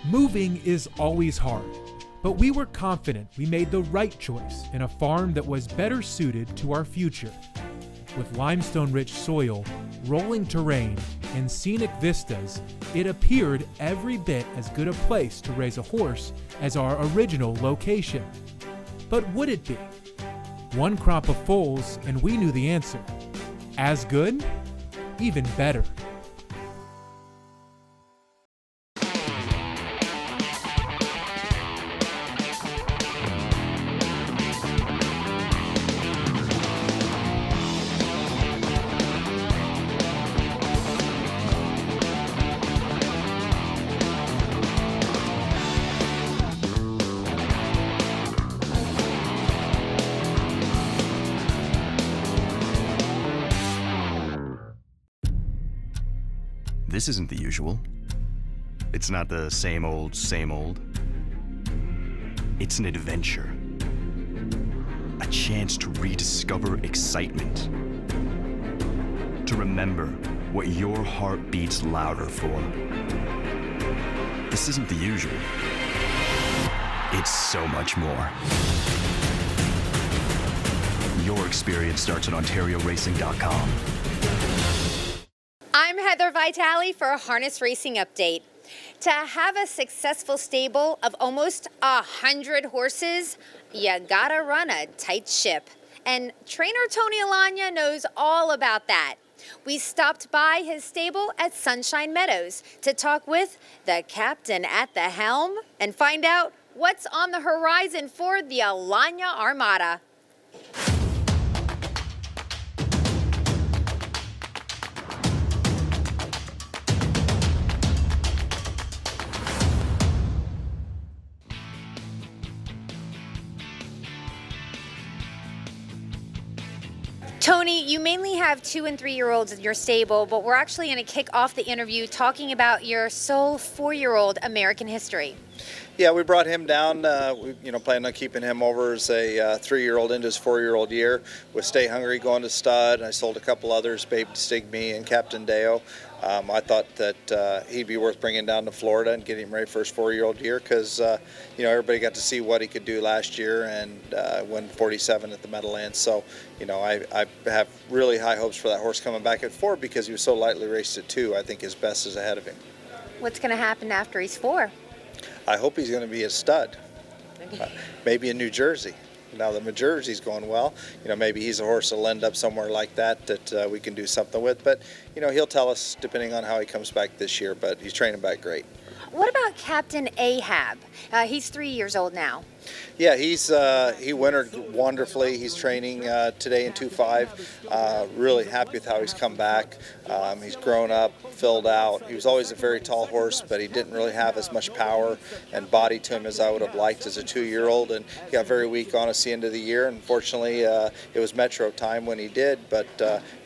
Moving is always hard, but we were confident we made the right choice in a farm that was better suited to our future. With limestone-rich soil, rolling terrain, and scenic vistas, it appeared every bit as good a place to raise a horse as our original location. But would it be? One crop of foals and we knew the answer. As good? Even better. This isn't the usual. It's not the same old, same old. It's an adventure. A chance to rediscover excitement. To remember what your heart beats louder for. This isn't the usual. It's so much more. Your experience starts at OntarioRacing.com. I'm Heather Vitale for a Harness Racing Update. To have a successful stable of almost 100 horses, you gotta run a tight ship. And trainer Tony Alagna knows all about that. We stopped by his stable at Sunshine Meadows to talk with the captain at the helm and find out what's on the horizon for the Alagna Armada. Tony, you mainly have 2- and 3-year-olds in your stable, but we're actually going to kick off the interview talking about your sole 4-year-old American history. Yeah, we brought him down. We planned on keeping him over as a 3-year-old into his 4-year-old year with Stay Hungry going to stud. I sold a couple others, Babe Stig Me and Captain Deo. I thought that he'd be worth bringing down to Florida and getting him ready for his 4-year-old year because, everybody got to see what he could do last year and win 47 at the Meadowlands. So, I have really high hopes for that horse coming back at 4 because he was so lightly raced at 2. I think his best is ahead of him. What's going to happen after he's 4? I hope he's going to be a stud, maybe in New Jersey. Now that New Jersey's going well, maybe he's a horse that'll end up somewhere like that we can do something with. But, he'll tell us depending on how he comes back this year, but he's training back great. What about Captain Ahab? He's 3 years old now. Yeah, he wintered wonderfully. He's training today in 2.5. Really happy with how he's come back. He's grown up, filled out. He was always a very tall horse, but he didn't really have as much power and body to him as I would have liked as a 2-year-old. And he got very weak on us the end of the year. Unfortunately, it was Metro time when he did, but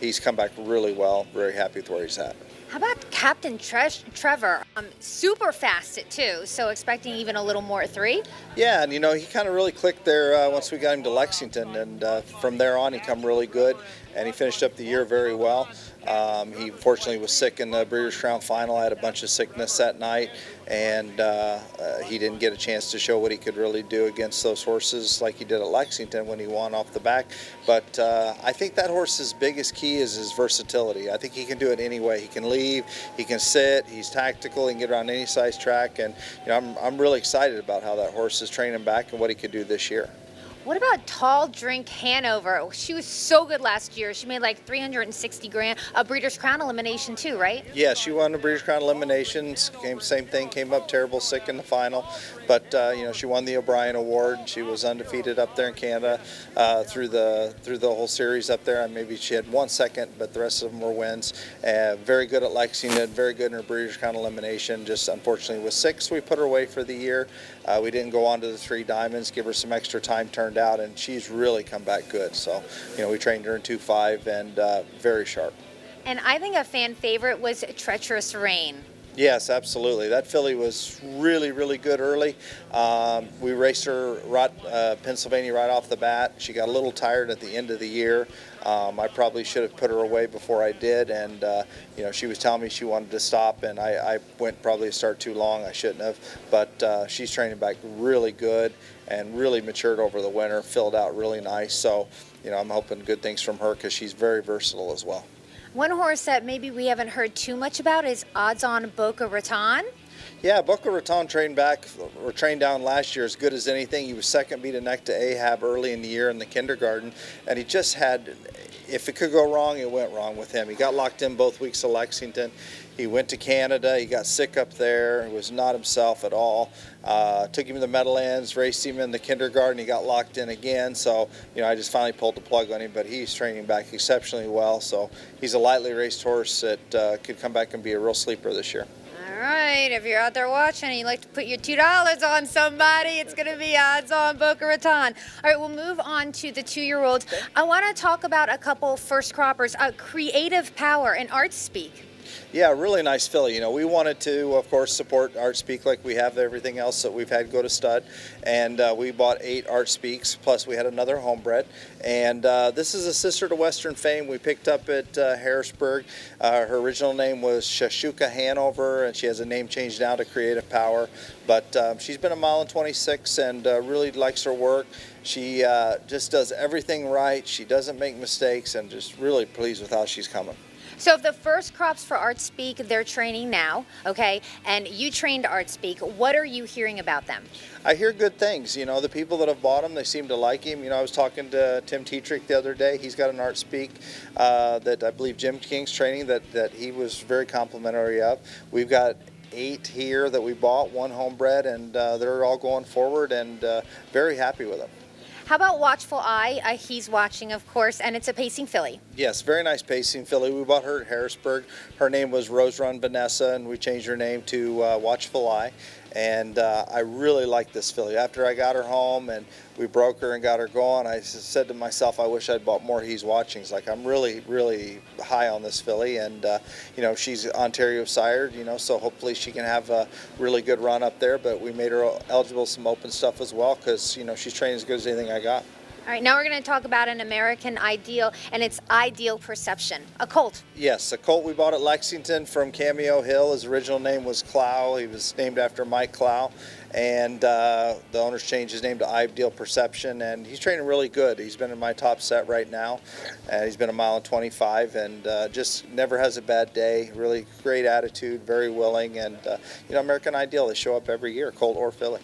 he's come back really well. Very happy with where he's at. How about Captain Trevor? Super fast at 2, so expecting even a little more at 3? Yeah, and he kind of really clicked there once we got him to Lexington, and from there on he come really good, and he finished up the year very well. He fortunately was sick in the Breeders' Crown Final. I had a bunch of sickness that night, and he didn't get a chance to show what he could really do against those horses like he did at Lexington when he won off the back. But I think that horse's biggest key is his versatility. I think he can do it any way. He can leave, he can sit, he's tactical, he can get around any size track, and I'm really excited about how that horse is training back and what he could do this year. What about Tall Drink Hanover? She was so good last year. She made like 360 grand. A Breeders' Crown elimination too, right? Yeah, she won the Breeders' Crown eliminations. Same thing, came up terrible sick in the final. But she won the O'Brien Award. She was undefeated up there in Canada through the whole series up there. Maybe she had 1 second, but the rest of them were wins. Very good at Lexington. Very good in her Breeders' Crown elimination. Just unfortunately was sick, so we put her away for the year. We didn't go on to the 3 Diamonds. Give her some extra time turned out, and she's really come back good. So we trained her in 2.5 and very sharp. And I think a fan favorite was Treacherous Rain. Yes, absolutely. That filly was really, really good early. We raced her Pennsylvania right off the bat. She got a little tired at the end of the year. I probably should have put her away before I did, and she was telling me she wanted to stop, and I went probably a start too long. I shouldn't have, but she's training back really good and really matured over the winter, filled out really nice. So, I'm hoping good things from her because she's very versatile as well. One horse that maybe we haven't heard too much about is odds-on Boca Raton. Yeah, Boca Raton trained down last year as good as anything. He was second beat a neck to Ahab early in the year in the kindergarten, and he just had, if it could go wrong, it went wrong with him. He got locked in both weeks of Lexington. He went to Canada. He got sick up there. He was not himself at all. Took him to the Meadowlands, raced him in the kindergarten. He got locked in again. So, I just finally pulled the plug on him, but he's training back exceptionally well. So he's a lightly raced horse that could come back and be a real sleeper this year. All right, if you're out there watching and you'd like to put your $2 on somebody, it's going to be odds on Boca Raton. All right, we'll move on to the 2-year-olds. Okay. I want to talk about a couple first croppers, Creative Power and Artspeak. Yeah, really nice filly. We wanted to, of course, support Artspeak like we have everything else that we've had go to stud. And we bought 8 Artspeaks, plus we had another homebred. And this is a sister to Western Fame we picked up at Harrisburg. Her original name was Shashuka Hanover, and she has a name changed now to Creative Power. But she's been a 1.26 and really likes her work. She just does everything right. She doesn't make mistakes, and just really pleased with how she's coming. So if the first crops for Artspeak, they're training now, okay, and you trained Artspeak, what are you hearing about them? I hear good things. The people that have bought them, they seem to like him. I was talking to Tim Tetrick the other day. He's got an Artspeak that I believe Jim King's training that he was very complimentary of. We've got 8 here that we bought, 1 homebred, and they're all going forward and very happy with them. How about Watchful Eye? He's watching, of course, and it's a pacing filly. Yes, very nice pacing filly. We bought her at Harrisburg. Her name was Rose Run Vanessa, and we changed her name to Watchful Eye. And I really like this filly. After I got her home and we broke her and got her going, I said to myself, I wish I'd bought more He's Watchings. Like, I'm really, really high on this filly, and she's Ontario sired, so hopefully she can have a really good run up there. But we made her eligible some open stuff as well because she's trained as good as anything I got. All right, now we're going to talk about an American Ideal, and it's Ideal Perception, a colt. Yes, a colt we bought at Lexington from Cameo Hill. His original name was Clow. He was named after Mike Clow, and the owners changed his name to Ideal Perception, and he's training really good. He's been in my top set right now, and he's been a 1.25, and just never has a bad day. Really great attitude, very willing, and American Ideal, they show up every year, colt or filly.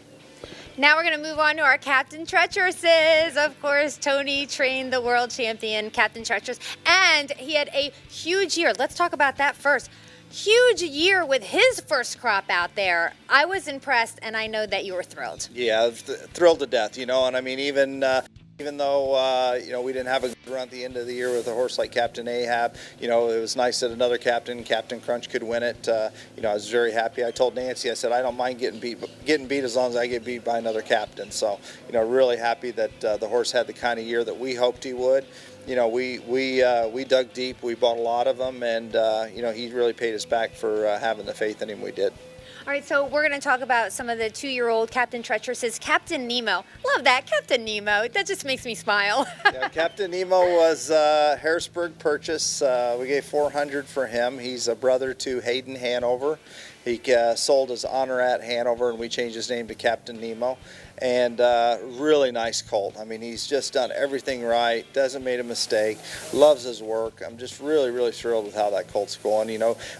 Now we're going to move on to our Captaintreacherous. Of course, Tony trained the world champion, Captaintreacherous, and he had a huge year. Let's talk about that first. Huge year with his first crop out there. I was impressed, and I know that you were thrilled. Yeah, thrilled to death, and I mean, even though we didn't have a good run at the end of the year with a horse like Captain Ahab, it was nice that another Captain Crunch, could win it. I was very happy. I told Nancy, I said, I don't mind getting beat as long as I get beat by another captain. So, really happy that the horse had the kind of year that we hoped he would. We dug deep. We bought a lot of them, and he really paid us back for having the faith in him we did. All right, so we're going to talk about some of the 2-year-old Captaintreacherous. Captain Nemo. Love that, Captain Nemo. That just makes me smile. Yeah, Captain Nemo was Harrisburg purchase. We gave $400 for him. He's a brother to Hayden Hanover. He sold his honor at Hanover, and we changed his name to Captain Nemo. And really nice colt. I mean, he's just done everything right, doesn't make a mistake, loves his work. I'm just really, really thrilled with how that colt's going.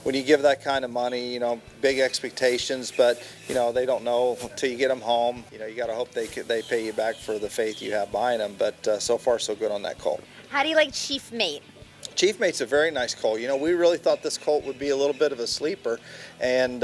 When you give that kind of money, big expectations, but, they don't know until you get them home. You got to hope they pay you back for the faith you have behind them. But so far, so good on that colt. How do you like Chief Mate? Chief Mate's a very nice colt. We really thought this colt would be a little bit of a sleeper, and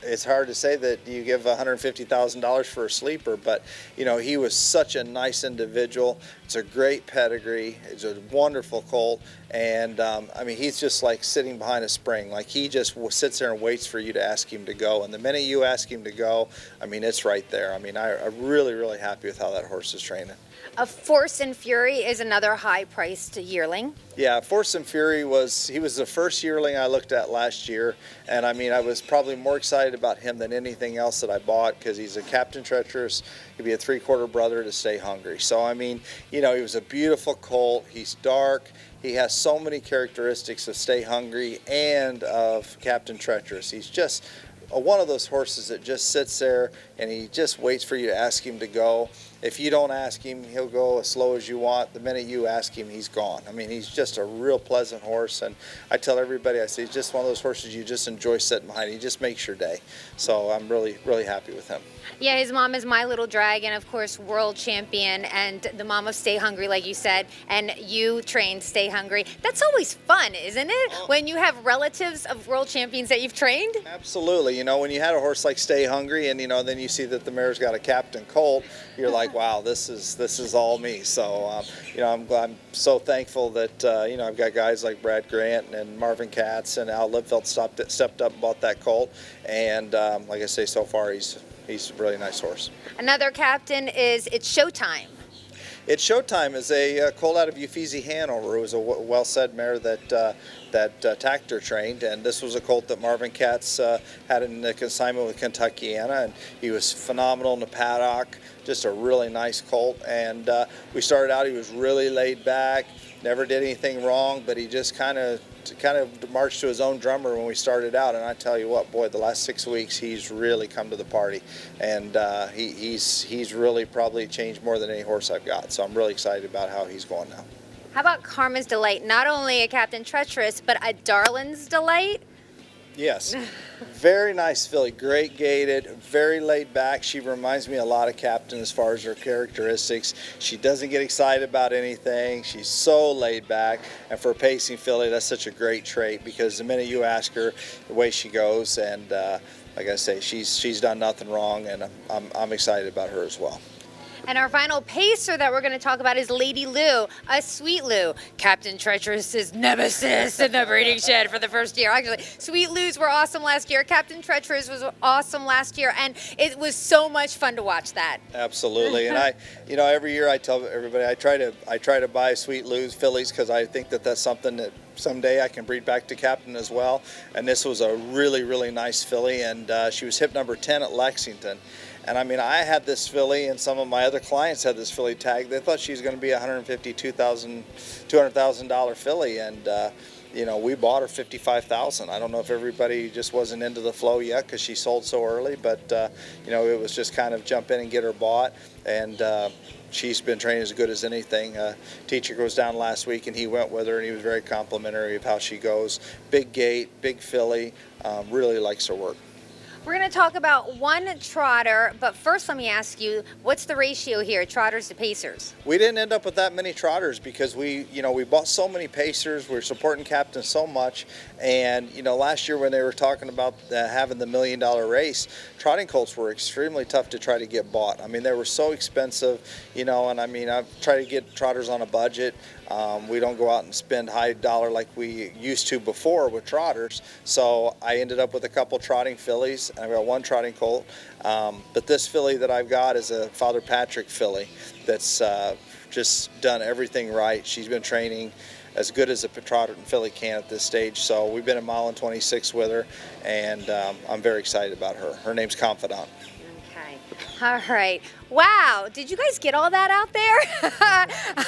it's hard to say that you give $150,000 for a sleeper, but he was such a nice individual. It's a great pedigree. It's a wonderful colt, and I mean, he's just like sitting behind a spring. Like, he just sits there and waits for you to ask him to go. And the minute you ask him to go, I mean, it's right there. I mean, I'm really, really happy with how that horse is training. Force and Fury is another high-priced yearling. Yeah, Force and Fury was the first yearling I looked at last year, and I mean, I was probably more excited about him than anything else that I bought, because he's a Captaintreacherous. He'd be a 3/4 brother to Stay Hungry. So I mean, you know, he was a beautiful colt. He's dark. He has so many characteristics of Stay Hungry and of Captaintreacherous. He's just one of those horses that just sits there and he just waits for you to ask him to go. If you don't ask him, he'll go as slow as you want. The minute you ask him, he's gone. I mean, he's just a real pleasant horse, and I tell everybody, I say, he's just one of those horses you just enjoy sitting behind. He just makes your day. So I'm really, really happy with him. Yeah, his mom is My Little Dragon, of course, world champion, and the mom of Stay Hungry, like you said, and you trained Stay Hungry. That's always fun, isn't it? When you have relatives of world champions that you've trained? Absolutely. You know, when you had a horse like Stay Hungry, and, you know, then you see that the mare's got a captain colt, you're like, wow, this is all me. So, you know, I'm so thankful that, you know, I've got guys like Brad Grant and Marvin Katz and Al Lipfeld stepped up and bought that colt. And like I say, so far he's a really nice horse. Another captain is It's Showtime. It's Showtime is a colt out of Uffizi, Hanover. It was a well-said mare that Tactor trained, and this was a colt that Marvin Katz had in the consignment with Kentuckiana, and he was phenomenal in the paddock. Just a really nice colt, and we started out, he was really laid back, never did anything wrong, but he just kind of marched to his own drummer when we started out. And I tell you what, boy, the last 6 weeks he's really come to the party, and he's really probably changed more than any horse I've got. So I'm really excited about how he's going now. How about Karma's Delight? Not only a Captaintreacherous, but a Darlins Delight? Yes, very nice filly, great gaited, very laid back. She reminds me a lot of Captain as far as her characteristics. She doesn't get excited about anything. She's so laid back, and for a pacing filly, that's such a great trait, because the minute you ask her, the way she goes, and like I say, she's done nothing wrong, and I'm excited about her as well. And our final pacer that we're going to talk about is Lady Lou, a Sweet Lou, Captaintreacherous's nemesis in the breeding shed for the first year. Actually, Sweet Lou's were awesome last year. Captaintreacherous was awesome last year, and it was so much fun to watch that. Absolutely, and you know, every year I tell everybody I try to buy Sweet Lou's fillies, because I think that that's something that someday I can breed back to Captain as well. And this was a really, really nice filly, and she was hip number 10 at Lexington. And I mean, I had this filly, and some of my other clients had this filly tagged. They thought she was going to be a $200,000 filly, and you know, we bought her $55,000. I don't know if everybody just wasn't into the flow yet because she sold so early, but you know, it was just kind of jump in and get her bought, and she's been training as good as anything. Teacher goes down last week, and he went with her, and he was very complimentary of how she goes. Big gait, big filly, really likes her work. We're going to talk about one trotter, but first let me ask you, what's the ratio here, trotters to pacers? We didn't end up with that many trotters because we bought so many pacers. We're supporting Captain so much, and you know, last year when they were talking about having the $1 million race, trotting colts were extremely tough to try to get bought. I mean, they were so expensive, you know, and I mean, I've tried to get trotters on a budget. We don't go out and spend high dollar like we used to before with trotters. So I ended up with a couple trotting fillies, and I've got one trotting colt. But this filly that I've got is a Father Patrick filly that's just done everything right. She's been training as good as a trotter and filly can at this stage. So we've been a 1:26 with her, and I'm very excited about her. Her name's Confidante. All right. Wow. Did you guys get all that out there?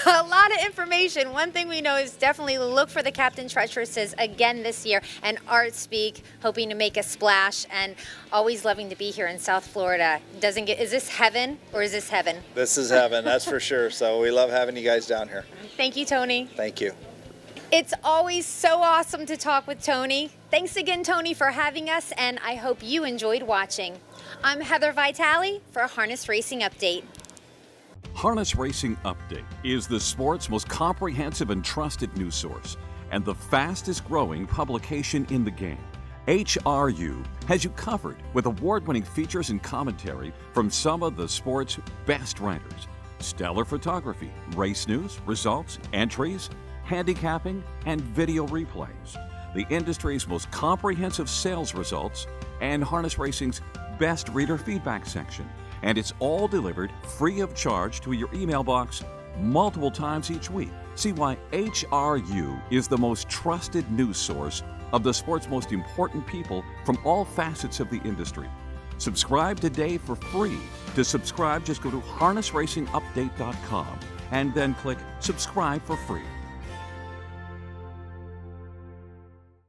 A lot of information. One thing we know is definitely look for the Captaintreacherous again this year, and Artspeak, hoping to make a splash, and always loving to be here in South Florida. Is this heaven or is this heaven? This is heaven, that's for sure. So we love having you guys down here. Thank you, Tony. Thank you. It's always so awesome to talk with Tony. Thanks again, Tony, for having us, and I hope you enjoyed watching. I'm Heather Vitale for Harness Racing Update. Harness Racing Update is the sport's most comprehensive and trusted news source and the fastest growing publication in the game. HRU has you covered with award-winning features and commentary from some of the sport's best writers. stellar photography, race news, results, entries, handicapping, and video replays, the industry's most comprehensive sales results, and harness racing's best reader feedback section. And it's all delivered free of charge to your email box multiple times each week. See why HRU is the most trusted news source of the sport's most important people from all facets of the industry. Subscribe today for free. To subscribe, just go to harnessracingupdate.com and then click subscribe for free.